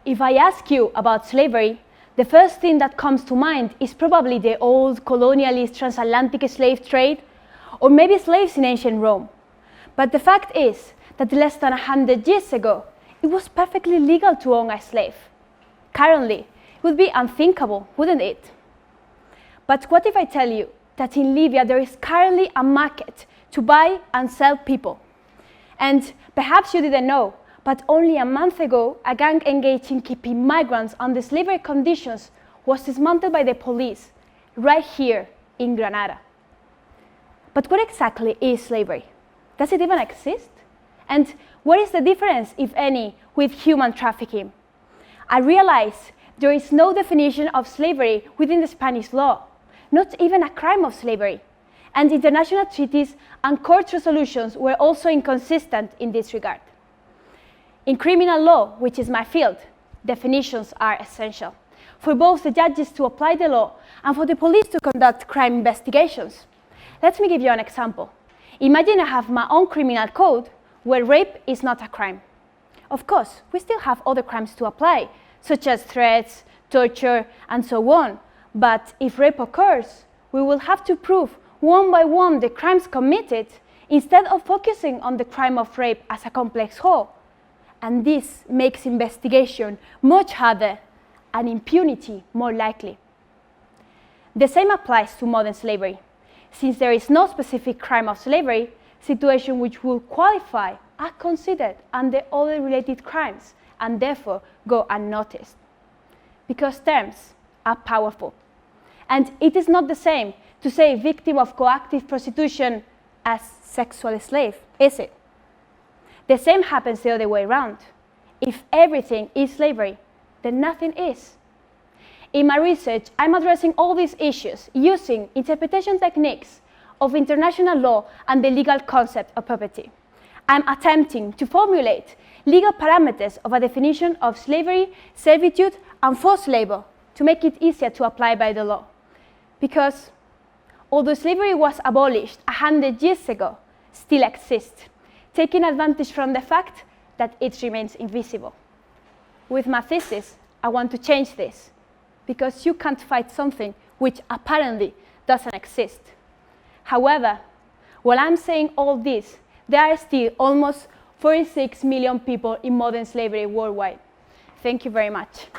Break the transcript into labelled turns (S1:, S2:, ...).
S1: If I ask you about slavery, the first thing that comes to mind is probably the old colonialist transatlantic slave trade, or maybe slaves in ancient Rome. But the fact is that less than 100 years ago, it was perfectly legal to own a slave. Currently, it would be unthinkable, wouldn't it? But what if I tell you that in Libya there is currently a market to buy and sell people? And perhaps you didn't know, but only a month ago, a gang engaged in keeping migrants under slavery conditions was dismantled by the police right here in Granada. But what exactly is slavery? Does it even exist? And what is the difference, if any, with human trafficking? I realize there is no definition of slavery within the Spanish law, not even a crime of slavery. And international treaties and court resolutions were also inconsistent in this regard. In criminal law, which is my field, definitions are essential for both the judges to apply the law and for the police to conduct crime investigations. Let me give you an example. Imagine I have my own criminal code where rape is not a crime. Of course, we still have other crimes to apply, such as threats, torture, and so on. But if rape occurs, we will have to prove one by one the crimes committed instead of focusing on the crime of rape as a complex whole. And this makes investigation much harder and impunity more likely. The same applies to modern slavery. Since there is no specific crime of slavery, situations which will qualify are considered under other related crimes and therefore go unnoticed. Because terms are powerful. And it is not the same to say victim of coactive prostitution as sexual slave, is it? The same happens the other way around. If everything is slavery, then nothing is. In my research, I'm addressing all these issues using interpretation techniques of international law and the legal concept of property. I'm attempting to formulate legal parameters of a definition of slavery, servitude, and forced labor to make it easier to apply by the law. Because although slavery was abolished 100 years ago, still exists, taking advantage from the fact that it remains invisible. With my thesis, I want to change this, because you can't fight something which apparently doesn't exist. However, while I'm saying all this, there are still almost 46 million people in modern slavery worldwide. Thank you very much.